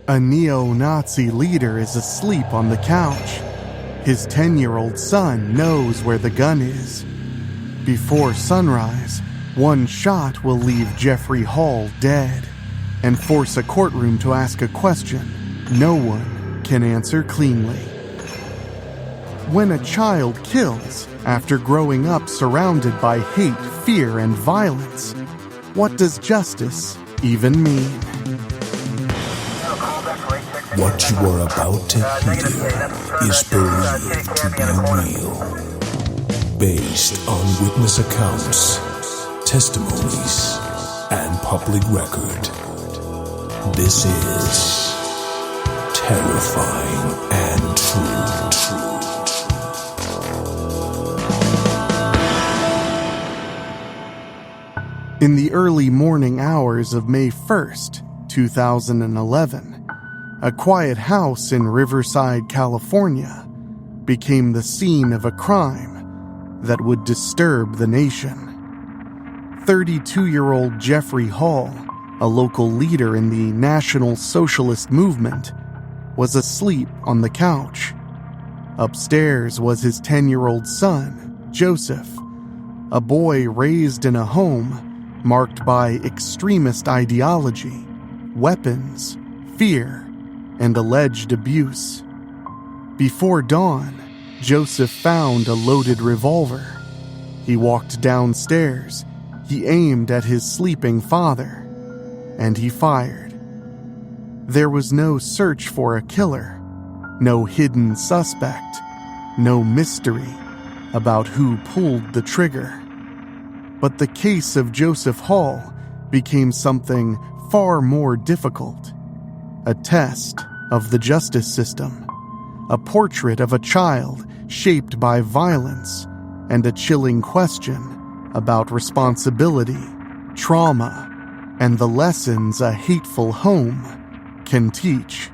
A neo-Nazi leader is asleep on the couch. His 10-year-old son knows where the gun is. Before sunrise, one shot will leave Jeffrey Hall dead and force a courtroom to ask a question no one can answer cleanly. When a child kills after growing up surrounded by hate, fear, and violence, what does justice even mean? What you are about to hear is believed to be real, based on witness accounts, testimonies, and public record. This is terrifying and true. In the early morning hours of May 1st, 2011, a quiet house in Riverside, California, became the scene of a crime that would disturb the nation. 32-year-old Jeffrey Hall, a local leader in the National Socialist Movement, was asleep on the couch. Upstairs was his 10-year-old son, Joseph, a boy raised in a home marked by extremist ideology, weapons, fear, and alleged abuse. Before dawn, Joseph found a loaded revolver. He walked downstairs, he aimed at his sleeping father, and he fired. There was no search for a killer, no hidden suspect, no mystery about who pulled the trigger. But the case of Joseph Hall became something far more difficult. A test of the justice system, a portrait of a child shaped by violence, and a chilling question about responsibility, trauma, and the lessons a hateful home can teach.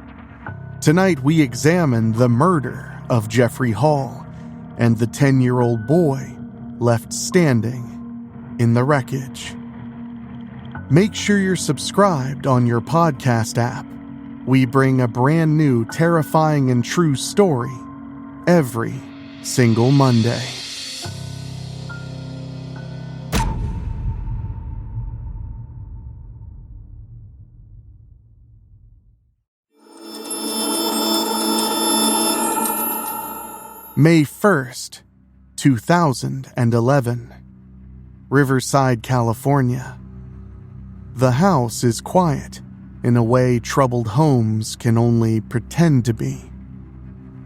Tonight we examine the murder of Jeffrey Hall and the 10-year-old boy left standing in the wreckage. Make sure you're subscribed on your podcast app. We bring a brand new terrifying and true story every single Monday. May 1st, 2011. Riverside, California. The house is quiet in a way troubled homes can only pretend to be.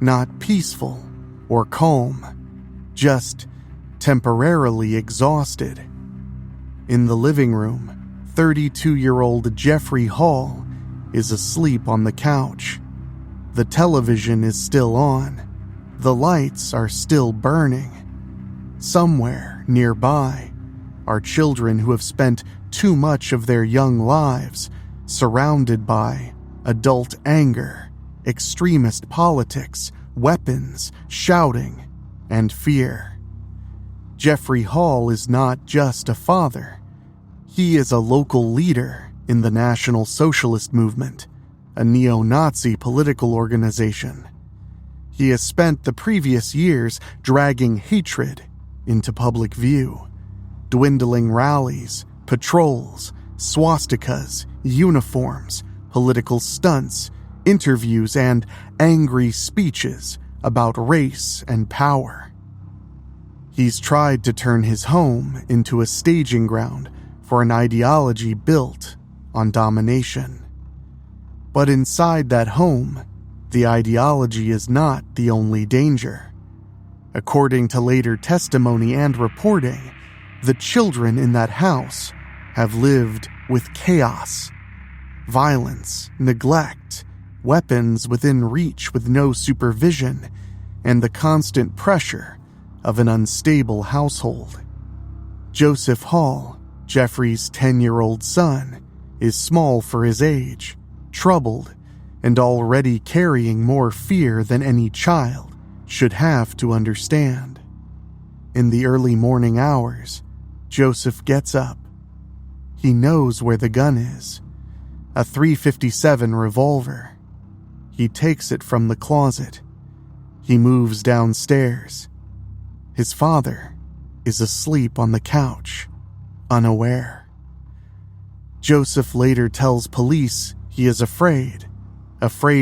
Not peaceful or calm, just temporarily exhausted. In the living room, 32-year-old Jeffrey Hall is asleep on the couch. The television is still on. The lights are still burning. Somewhere nearby are children who have spent too much of their young lives surrounded by adult anger, extremist politics, weapons, shouting, and fear. Jeffrey Hall is not just a father. He is a local leader in the National Socialist Movement, a neo-Nazi political organization. He has spent the previous years dragging hatred into public view. Dwindling rallies, patrols, swastikas, uniforms, political stunts, interviews, and angry speeches about race and power. He's tried to turn his home into a staging ground for an ideology built on domination. But inside that home, the ideology is not the only danger. According to later testimony and reporting, the children in that house have lived with chaos, violence, neglect, weapons within reach with no supervision, and the constant pressure of an unstable household. Joseph Hall, Jeffrey's 10-year-old son, is small for his age, troubled, and already carrying more fear than any child should have to understand. In the early morning hours, Joseph gets up. He knows where the gun is, a .357 revolver. He takes it from the closet. He moves downstairs. His father is asleep on the couch, unaware. Joseph later tells police he is afraid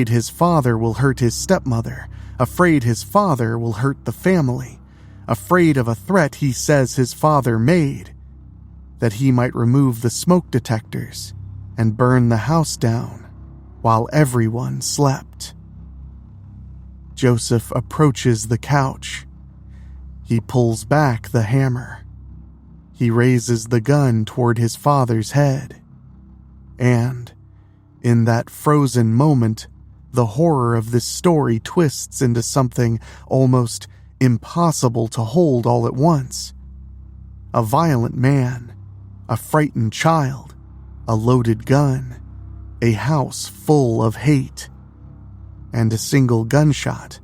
his father will hurt his stepmother, afraid his father will hurt the family, afraid of a threat he says his father made, that he might remove the smoke detectors and burn the house down while everyone slept. Joseph approaches the couch. He pulls back the hammer. He raises the gun toward his father's head. And, in that frozen moment, the horror of this story twists into something almost impossible to hold all at once. A violent man, a frightened child, a loaded gun, a house full of hate, and a single gunshot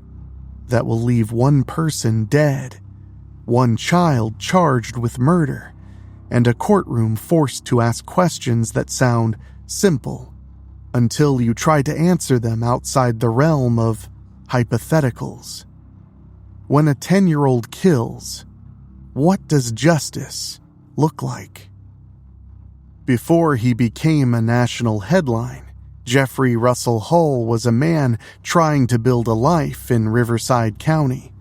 that will leave one person dead, one child charged with murder, and a courtroom forced to ask questions that sound simple until you try to answer them outside the realm of hypotheticals. When a 10-year-old kills, what does justice look like? Before he became a national headline, Jeffrey Russell Hull was a man trying to build a life in Riverside County.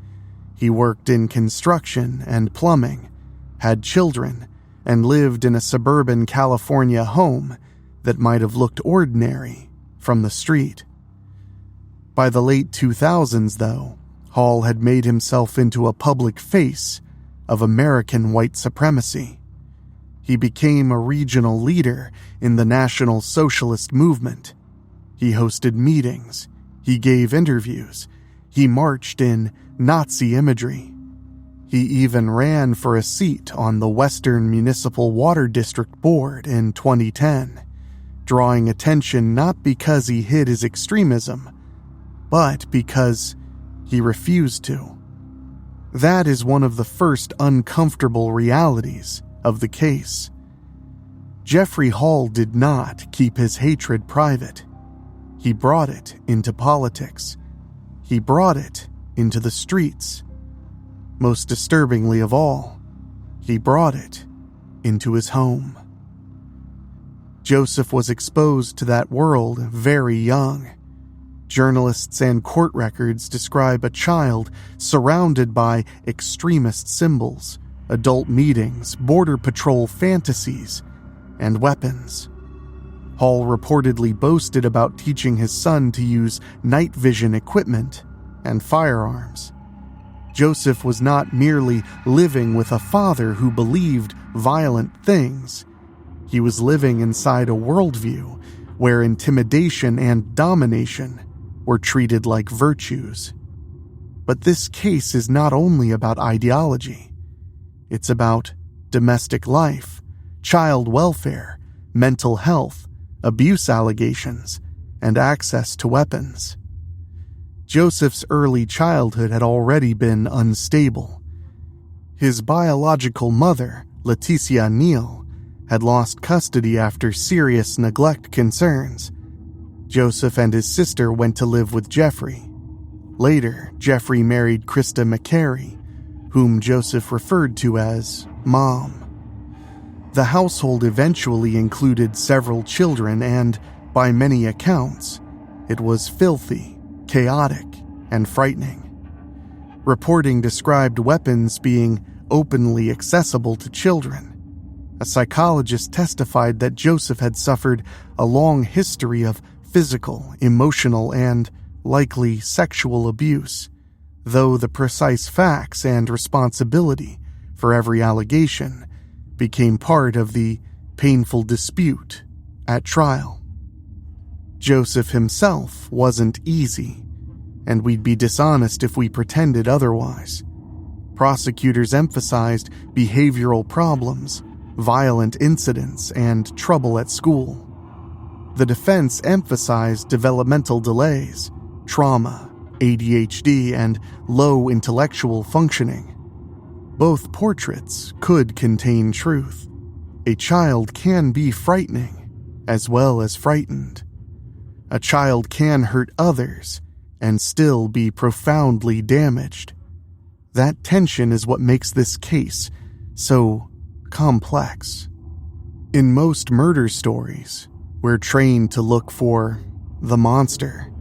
He worked in construction and plumbing, had children, and lived in a suburban California home that might have looked ordinary from the street. By the late 2000s, though, Hall had made himself into a public face of American white supremacy. He became a regional leader in the National Socialist movement. He hosted meetings. He gave interviews. He marched in Nazi imagery. He even ran for a seat on the Western Municipal Water District Board in 2010, drawing attention not because he hid his extremism, but because he refused to. That is one of the first uncomfortable realities of the case. Jeffrey Hall did not keep his hatred private. He brought it into politics. He brought it into the streets. Most disturbingly of all, he brought it into his home. Joseph was exposed to that world very young. Journalists and court records describe a child surrounded by extremist symbols, adult meetings, border patrol fantasies, and weapons. Hall reportedly boasted about teaching his son to use night vision equipment and firearms. Joseph was not merely living with a father who believed violent things. He was living inside a worldview where intimidation and domination were treated like virtues. But this case is not only about ideology. It's about domestic life, child welfare, mental health, abuse allegations, and access to weapons. Joseph's early childhood had already been unstable. His biological mother, Leticia Neal, had lost custody after serious neglect concerns. Joseph and his sister went to live with Jeffrey. Later, Jeffrey married Krista McCary, whom Joseph referred to as Mom. The household eventually included several children and, by many accounts, it was filthy, chaotic, and frightening. Reporting described weapons being openly accessible to children. A psychologist testified that Joseph had suffered a long history of physical, emotional, and likely sexual abuse, though the precise facts and responsibility for every allegation became part of the painful dispute at trial. Joseph himself wasn't easy, and we'd be dishonest if we pretended otherwise. Prosecutors emphasized behavioral problems, violent incidents, and trouble at school. The defense emphasized developmental delays, trauma, ADHD, and low intellectual functioning. Both portraits could contain truth. A child can be frightening, as well as frightened. A child can hurt others and still be profoundly damaged. That tension is what makes this case so complex. In most murder stories, we're trained to look for the monster.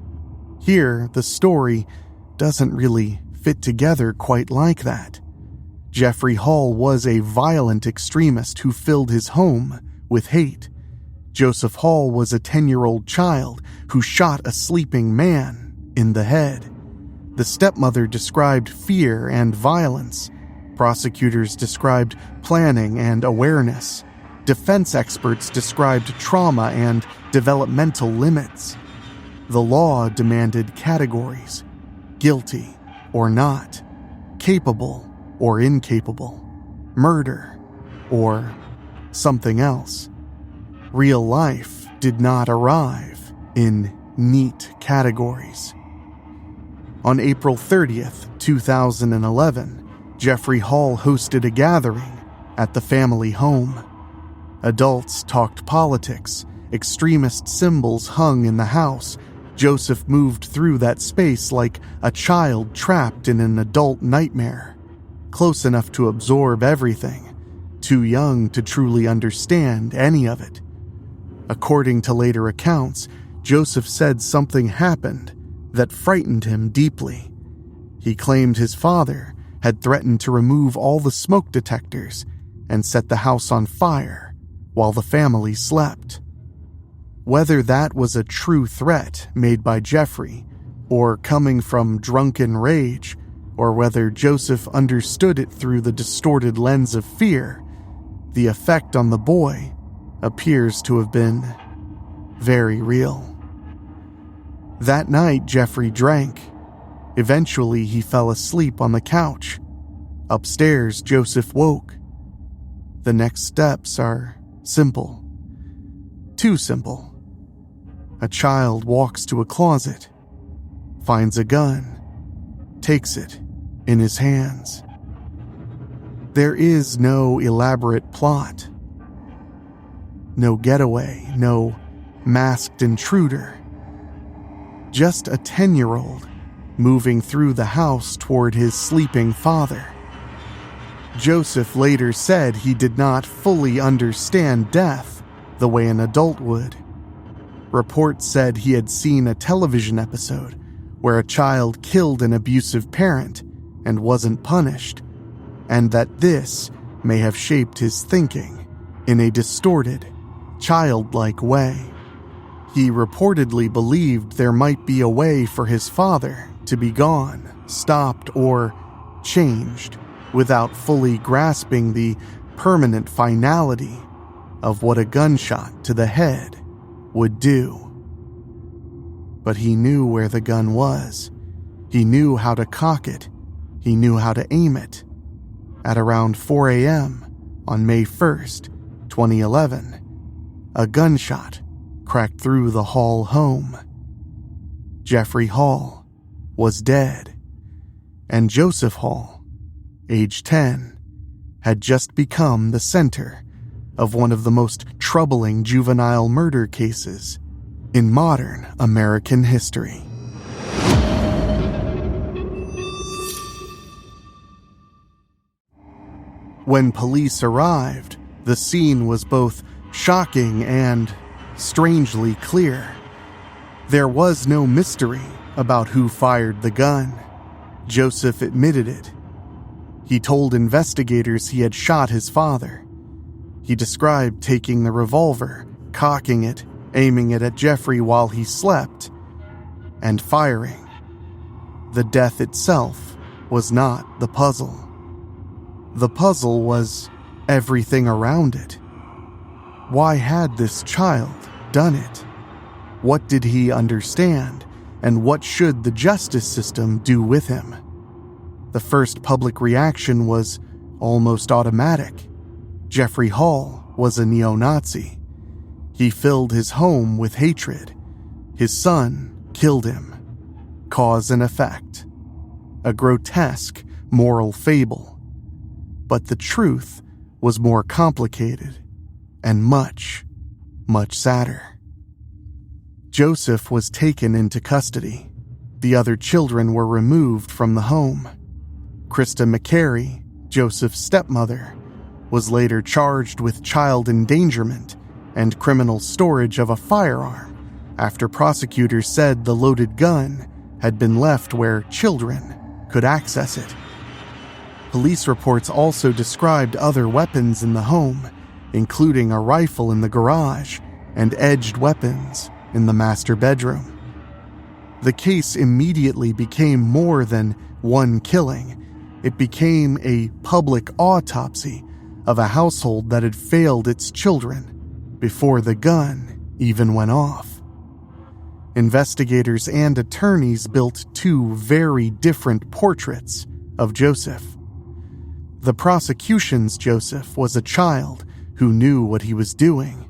Here, the story doesn't really fit together quite like that. Jeffrey Hall was a violent extremist who filled his home with hate. Joseph Hall was a 10-year-old child who shot a sleeping man in the head. The stepmother described fear and violence. Prosecutors described planning and awareness. Defense experts described trauma and developmental limits. The law demanded categories: guilty or not, capable or incapable, murder or something else. Real life did not arrive in neat categories. On April 30th, 2011, Jeffrey Hall hosted a gathering at the family home. Adults talked politics, extremist symbols hung in the house. Joseph moved through that space like a child trapped in an adult nightmare, close enough to absorb everything, too young to truly understand any of it. According to later accounts, Joseph said something happened that frightened him deeply. He claimed his father had threatened to remove all the smoke detectors and set the house on fire while the family slept. Whether that was a true threat made by Jeffrey, or coming from drunken rage, or whether Joseph understood it through the distorted lens of fear, the effect on the boy appears to have been very real. That night, Jeffrey drank. Eventually, he fell asleep on the couch. Upstairs, Joseph woke. The next steps are simple. Too simple. A child walks to a closet, finds a gun, takes it in his hands. There is no elaborate plot. No getaway, no masked intruder. Just a 10-year-old moving through the house toward his sleeping father. Joseph later said he did not fully understand death the way an adult would. Reports said he had seen a television episode where a child killed an abusive parent and wasn't punished, and that this may have shaped his thinking in a distorted, childlike way. He reportedly believed there might be a way for his father to be gone, stopped, or changed without fully grasping the permanent finality of what a gunshot to the head would do. But he knew where the gun was. He knew how to cock it. He knew how to aim it. At around 4 a.m. on May 1st, 2011, a gunshot cracked through the Hall home. Jeffrey Hall was dead, and Joseph Hall, age 10, had just become the center of one of the most troubling juvenile murder cases in modern American history. When police arrived, the scene was both shocking and strangely clear. There was no mystery about who fired the gun. Joseph admitted it. He told investigators he had shot his father. He described taking the revolver, cocking it, aiming it at Jeffrey while he slept, and firing. The death itself was not the puzzle. The puzzle was everything around it. Why had this child done it? What did he understand, and what should the justice system do with him? The first public reaction was almost automatic. Jeffrey Hall was a neo-Nazi. He filled his home with hatred. His son killed him. Cause and effect. A grotesque moral fable. But the truth was more complicated and much, much sadder. Joseph was taken into custody. The other children were removed from the home. Krista McCary, Joseph's stepmother, was later charged with child endangerment and criminal storage of a firearm after prosecutors said the loaded gun had been left where children could access it. Police reports also described other weapons in the home, including a rifle in the garage and edged weapons in the master bedroom. The case immediately became more than one killing. It became a public autopsy of a household that had failed its children before the gun even went off. Investigators and attorneys built two very different portraits of Joseph. The prosecution's Joseph was a child who knew what he was doing.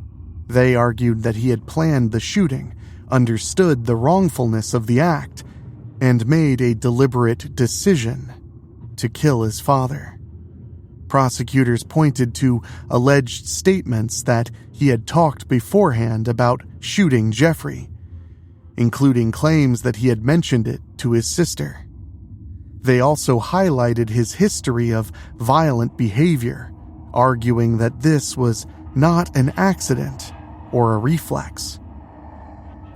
They argued that he had planned the shooting, understood the wrongfulness of the act, and made a deliberate decision to kill his father. Prosecutors pointed to alleged statements that he had talked beforehand about shooting Jeffrey, including claims that he had mentioned it to his sister. They also highlighted his history of violent behavior, arguing that this was not an accident or a reflex.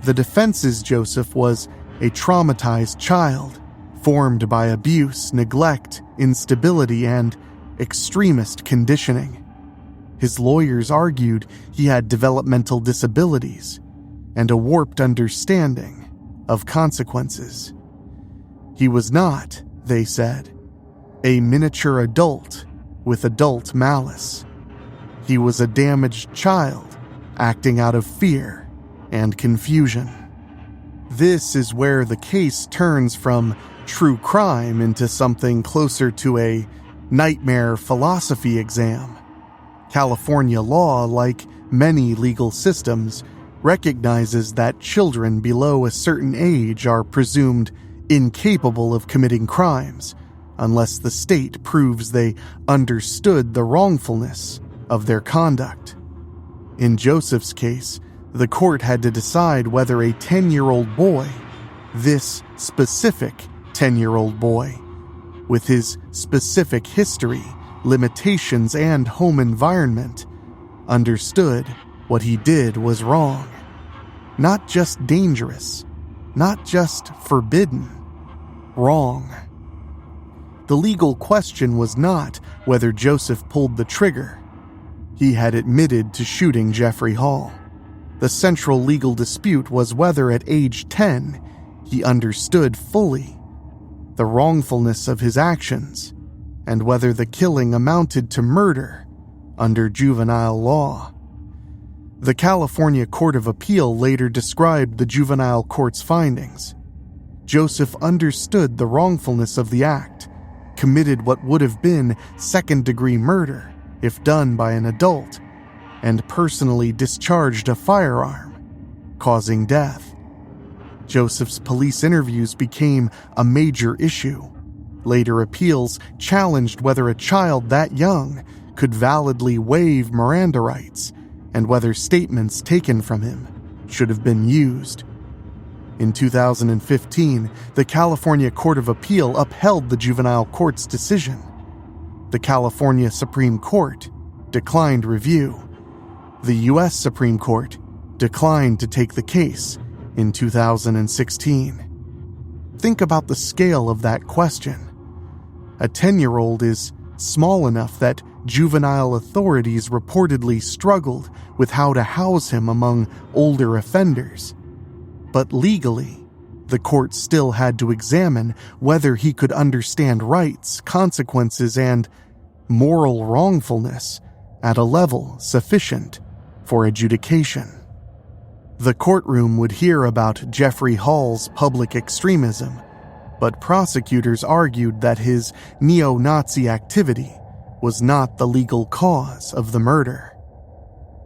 The defense's Joseph was a traumatized child, formed by abuse, neglect, instability, and extremist conditioning. His lawyers argued he had developmental disabilities and a warped understanding of consequences. He was not, they said, a miniature adult with adult malice. He was a damaged child acting out of fear and confusion. This is where the case turns from true crime into something closer to a nightmare philosophy exam. California law, like many legal systems, recognizes that children below a certain age are presumed incapable of committing crimes unless the state proves they understood the wrongfulness of their conduct. In Joseph's case, the court had to decide whether a 10-year-old boy, this specific 10-year-old boy, with his specific history, limitations, and home environment, understood what he did was wrong. Not just dangerous, not just forbidden, wrong. The legal question was not whether Joseph pulled the trigger. He had admitted to shooting Jeffrey Hall. The central legal dispute was whether at age 10 he understood fully the wrongfulness of his actions and whether the killing amounted to murder under juvenile law. The California Court of Appeal later described the juvenile court's findings. Joseph understood the wrongfulness of the act, committed what would have been second-degree murder if done by an adult, and personally discharged a firearm, causing death. Joseph's police interviews became a major issue. Later appeals challenged whether a child that young could validly waive Miranda rights and whether statements taken from him should have been used. In 2015, the California Court of Appeal upheld the juvenile court's decision. The California Supreme Court declined review. The U.S. Supreme Court declined to take the case in 2016. Think about the scale of that question. A 10-year-old is small enough that juvenile authorities reportedly struggled with how to house him among older offenders. But legally, the court still had to examine whether he could understand rights, consequences, and moral wrongfulness at a level sufficient for adjudication. The courtroom would hear about Jeffrey Hall's public extremism, but prosecutors argued that his neo-Nazi activity was not the legal cause of the murder.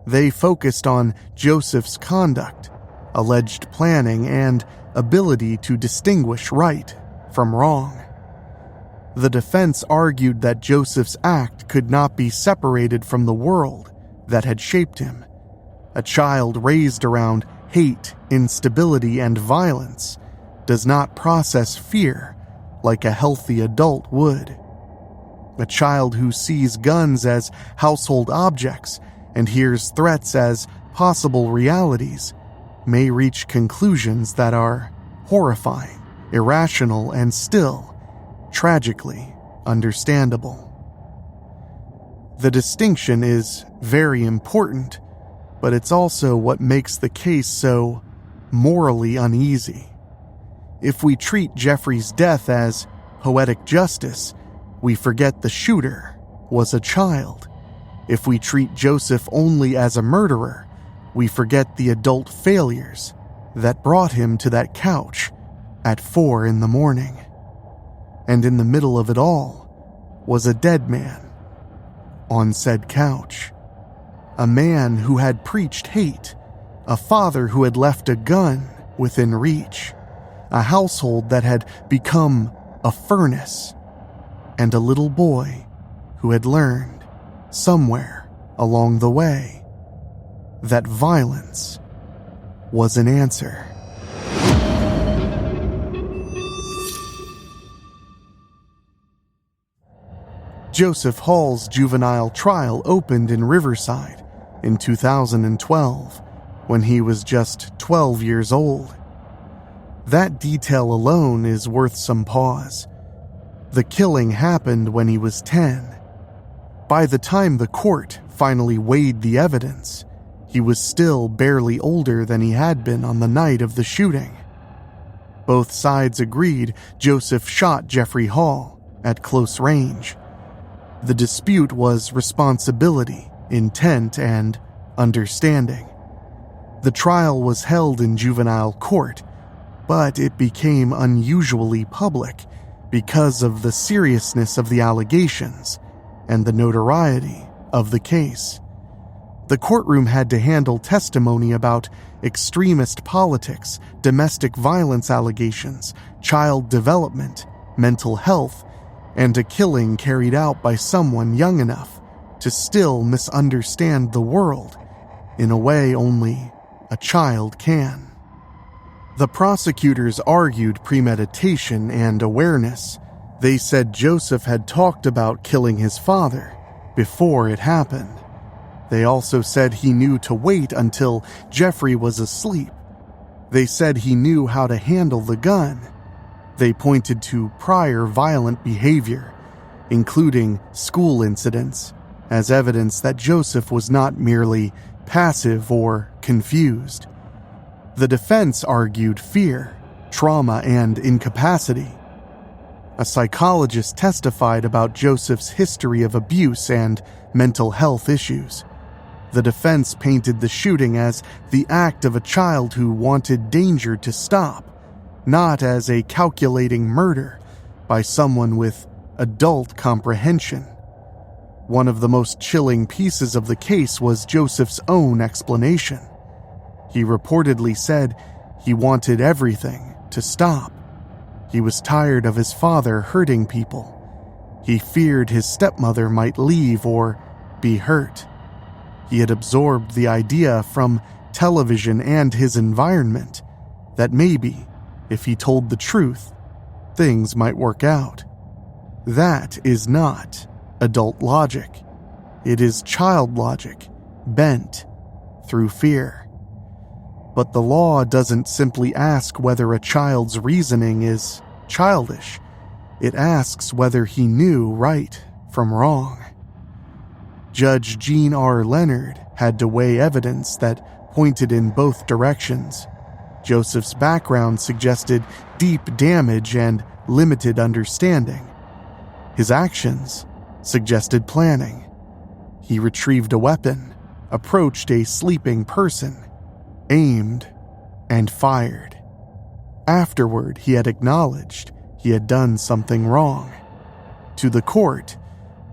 They focused on Joseph's conduct, alleged planning, and ability to distinguish right from wrong. The defense argued that Joseph's act could not be separated from the world that had shaped him, a child raised around hate, instability, and violence does not process fear like a healthy adult would. A child who sees guns as household objects and hears threats as possible realities may reach conclusions that are horrifying, irrational, and still tragically understandable. The distinction is very important, but it's also what makes the case so morally uneasy. If we treat Jeffrey's death as poetic justice, we forget the shooter was a child. If we treat Joseph only as a murderer, we forget the adult failures that brought him to that couch at 4 a.m. And in the middle of it all was a dead man on said couch. A man who had preached hate, a father who had left a gun within reach, a household that had become a furnace, and a little boy who had learned somewhere along the way that violence was an answer. Joseph Hall's juvenile trial opened in Riverside in 2012 when he was just 12 years old. That detail alone is worth some pause. The killing happened when he was 10. By the time the court finally weighed the evidence, he was still barely older than he had been on the night of the shooting. Both sides agreed Joseph shot Jeffrey Hall at close range. The dispute was responsibility, intent, and understanding. The trial was held in juvenile court, but it became unusually public because of the seriousness of the allegations and the notoriety of the case. The courtroom had to handle testimony about extremist politics, domestic violence allegations, child development, mental health, and a killing carried out by someone young enough to still misunderstand the world in a way only a child can. The prosecutors argued premeditation and awareness. They said Joseph had talked about killing his father before it happened. They also said he knew to wait until Jeffrey was asleep. They said he knew how to handle the gun. They pointed to prior violent behavior, including school incidents, as evidence that Joseph was not merely passive or confused. The defense argued fear, trauma, and incapacity. A psychologist testified about Joseph's history of abuse and mental health issues. The defense painted the shooting as the act of a child who wanted danger to stop, not as a calculating murder by someone with adult comprehension. One of the most chilling pieces of the case was Joseph's own explanation. He reportedly said he wanted everything to stop. He was tired of his father hurting people. He feared his stepmother might leave or be hurt. He had absorbed the idea from television and his environment that maybe, if he told the truth, things might work out. That is not adult logic. It is child logic, bent through fear. But the law doesn't simply ask whether a child's reasoning is childish. It asks whether he knew right from wrong. Judge Jean R. Leonard had to weigh evidence that pointed in both directions. Joseph's background suggested deep damage and limited understanding. His actions suggested planning. He retrieved a weapon, approached a sleeping person, aimed, and fired. Afterward, he had acknowledged he had done something wrong. To the court,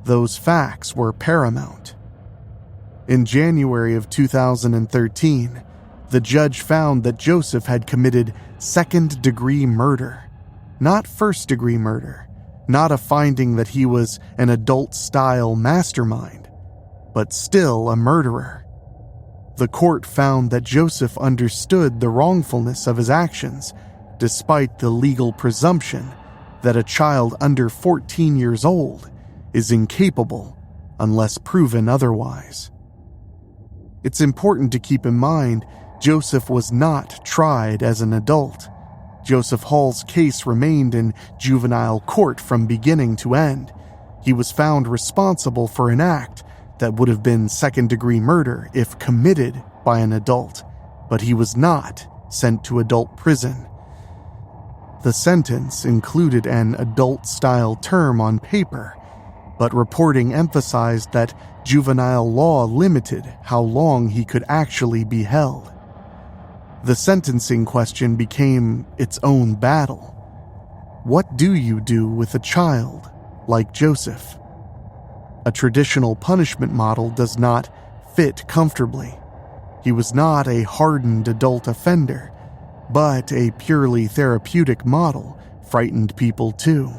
those facts were paramount. In January of 2013, the judge found that Joseph had committed second-degree murder, not first-degree murder, not a finding that he was an adult-style mastermind, but still a murderer. The court found that Joseph understood the wrongfulness of his actions, despite the legal presumption that a child under 14 years old is incapable unless proven otherwise. It's important to keep in mind Joseph was not tried as an adult. Joseph Hall's case remained in juvenile court from beginning to end. He was found responsible for an act that would have been second-degree murder if committed by an adult, but he was not sent to adult prison. The sentence included an adult-style term on paper, but reporting emphasized that juvenile law limited how long he could actually be held. The sentencing question became its own battle. What do you do with a child like Joseph? A traditional punishment model does not fit comfortably. He was not a hardened adult offender, but a purely therapeutic model frightened people too,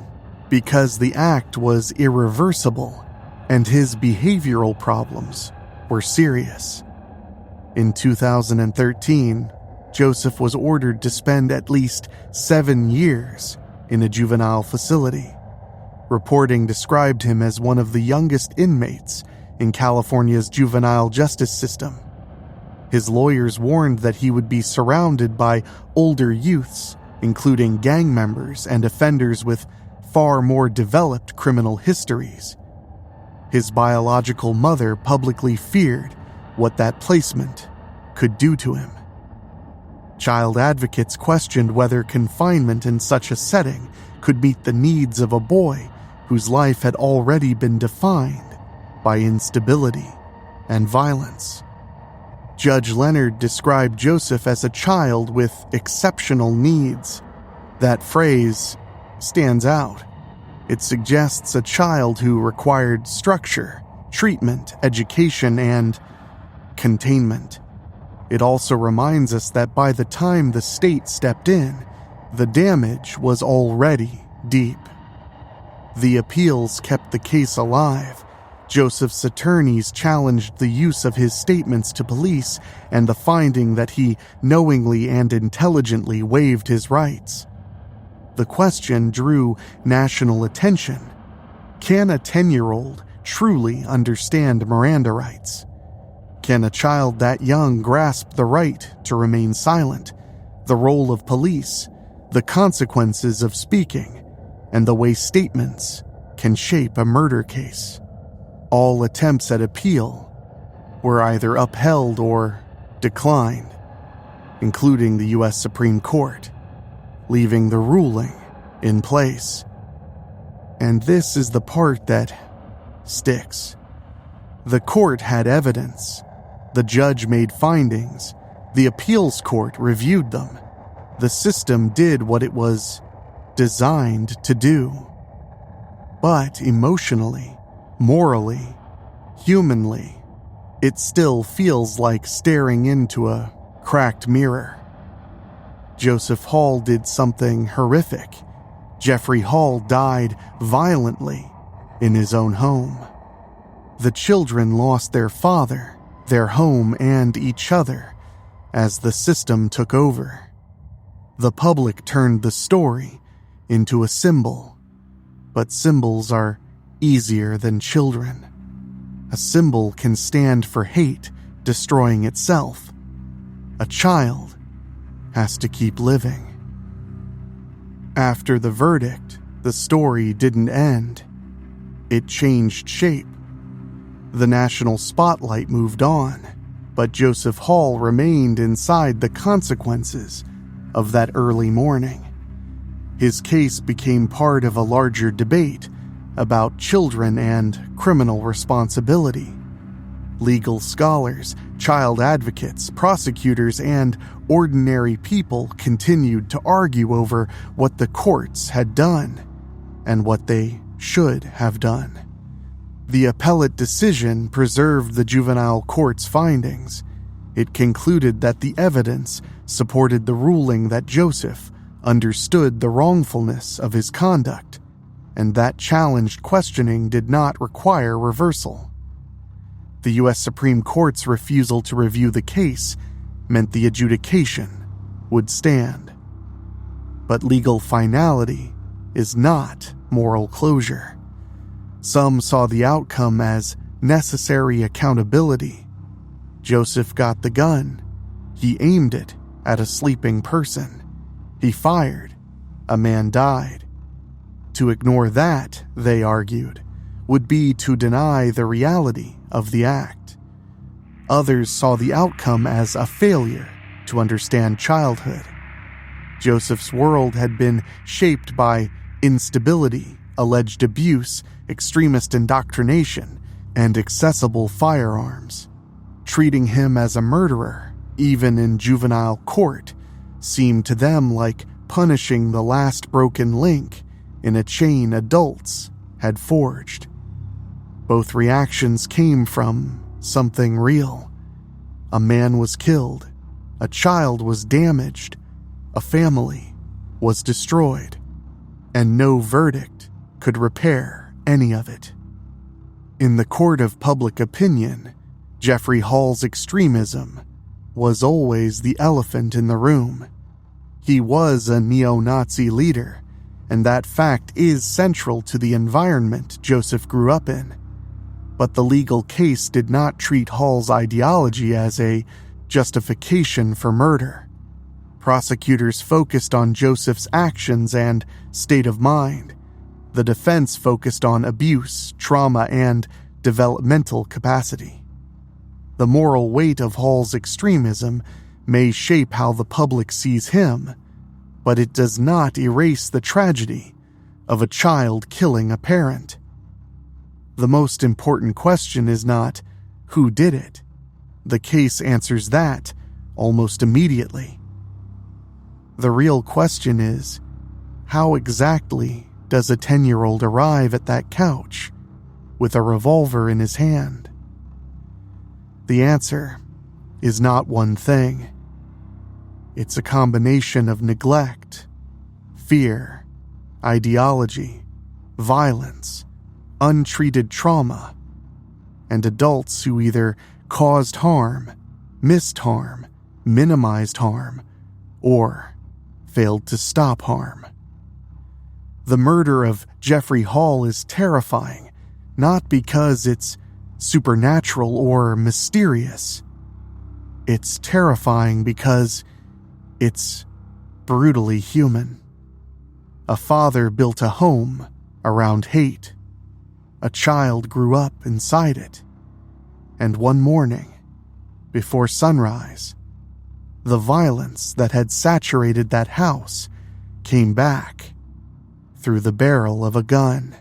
because the act was irreversible and his behavioral problems were serious. In 2013, Joseph was ordered to spend at least 7 years in a juvenile facility. Reporting described him as one of the youngest inmates in California's juvenile justice system. His lawyers warned that he would be surrounded by older youths, including gang members and offenders with far more developed criminal histories. His biological mother publicly feared what that placement could do to him. Child advocates questioned whether confinement in such a setting could meet the needs of a boy whose life had already been defined by instability and violence. Judge Leonard described Joseph as a child with exceptional needs. That phrase stands out. It suggests a child who required structure, treatment, education, and containment. It also reminds us that by the time the state stepped in, the damage was already deep. The appeals kept the case alive. Joseph's attorneys challenged the use of his statements to police and the finding that he knowingly and intelligently waived his rights. The question drew national attention. Can a 10-year-old truly understand Miranda rights? Can a child that young grasp the right to remain silent, the role of police, the consequences of speaking, and the way statements can shape a murder case? All attempts at appeal were either upheld or declined, including the U.S. Supreme Court, leaving the ruling in place. And this is the part that sticks. The court had evidence. The judge made findings. The appeals court reviewed them. The system did what it was designed to do. But emotionally, morally, humanly, it still feels like staring into a cracked mirror. Joseph Hall did something horrific. Jeffrey Hall died violently in his own home. The children lost their father, their home, and each other as the system took over. The public turned the story into a symbol, but symbols are easier than children. A symbol can stand for hate, destroying itself. A child has to keep living. After the verdict, the story didn't end. It changed shape. The national spotlight moved on, but Joseph Hall remained inside the consequences of that early morning. His case became part of a larger debate about children and criminal responsibility. Legal scholars, child advocates, prosecutors, and ordinary people continued to argue over what the courts had done and what they should have done. The appellate decision preserved the juvenile court's findings. It concluded that the evidence supported the ruling that Joseph understood the wrongfulness of his conduct, and that challenged questioning did not require reversal. The U.S. Supreme Court's refusal to review the case meant the adjudication would stand. But legal finality is not moral closure. Some saw the outcome as necessary accountability. Joseph got the gun. He aimed it at a sleeping person. He fired. A man died. To ignore that, they argued, would be to deny the reality of the act. Others saw the outcome as a failure to understand childhood. Joseph's world had been shaped by instability, alleged abuse, extremist indoctrination, and accessible firearms. Treating him as a murderer, even in juvenile court, seemed to them like punishing the last broken link in a chain adults had forged. Both reactions came from something real. A man was killed, a child was damaged, a family was destroyed, and no verdict could repair any of it. In the court of public opinion, Jeffrey Hall's extremism was always the elephant in the room. He was a neo-Nazi leader, and that fact is central to the environment Joseph grew up in. But the legal case did not treat Hall's ideology as a justification for murder. Prosecutors focused on Joseph's actions and state of mind. The defense focused on abuse, trauma, and developmental capacity. The moral weight of Hall's extremism may shape how the public sees him, but it does not erase the tragedy of a child killing a parent. The most important question is not who did it. The case answers that almost immediately. The real question is, how exactly does a 10-year-old arrive at that couch with a revolver in his hand? The answer is not one thing. It's a combination of neglect, fear, ideology, violence, untreated trauma, and adults who either caused harm, missed harm, minimized harm, or failed to stop harm. The murder of Jeffrey Hall is terrifying, not because it's supernatural or mysterious. It's terrifying because it's brutally human. A father built a home around hate. A child grew up inside it. And one morning, before sunrise, the violence that had saturated that house came back through the barrel of a gun.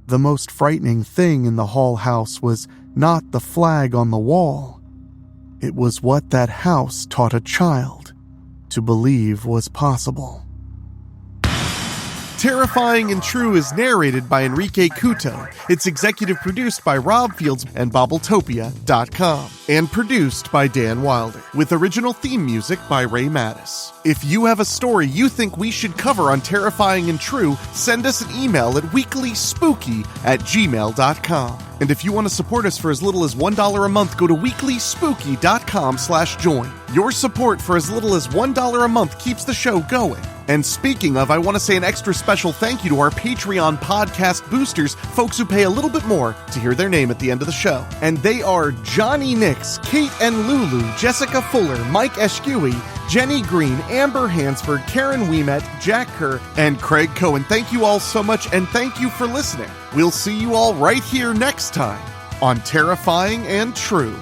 The most frightening thing in the Hall house was not the flag on the wall. It was what that house taught a child to believe was possible. Terrifying and True is narrated by Enrique Couto. It's executive produced by Rob Fields and Bobbletopia.com. And produced by Dan Wilder. With original theme music by Ray Mattis. If you have a story you think we should cover on Terrifying and True, send us an email at weeklyspooky@gmail.com. And if you want to support us for as little as $1 a month, go to weeklyspooky.com/join. Your support for as little as $1 a month keeps the show going. And speaking of, I want to say an extra special thank you to our Patreon podcast boosters, folks who pay a little bit more to hear their name at the end of the show. And they are Johnny Nix, Kate and Lulu, Jessica Fuller, Mike Eschewey, Jenny Green, Amber Hansford, Karen Wiemet, Jack Kerr, and Craig Cohen. Thank you all so much, and thank you for listening. We'll see you all right here next time on Terrifying and True.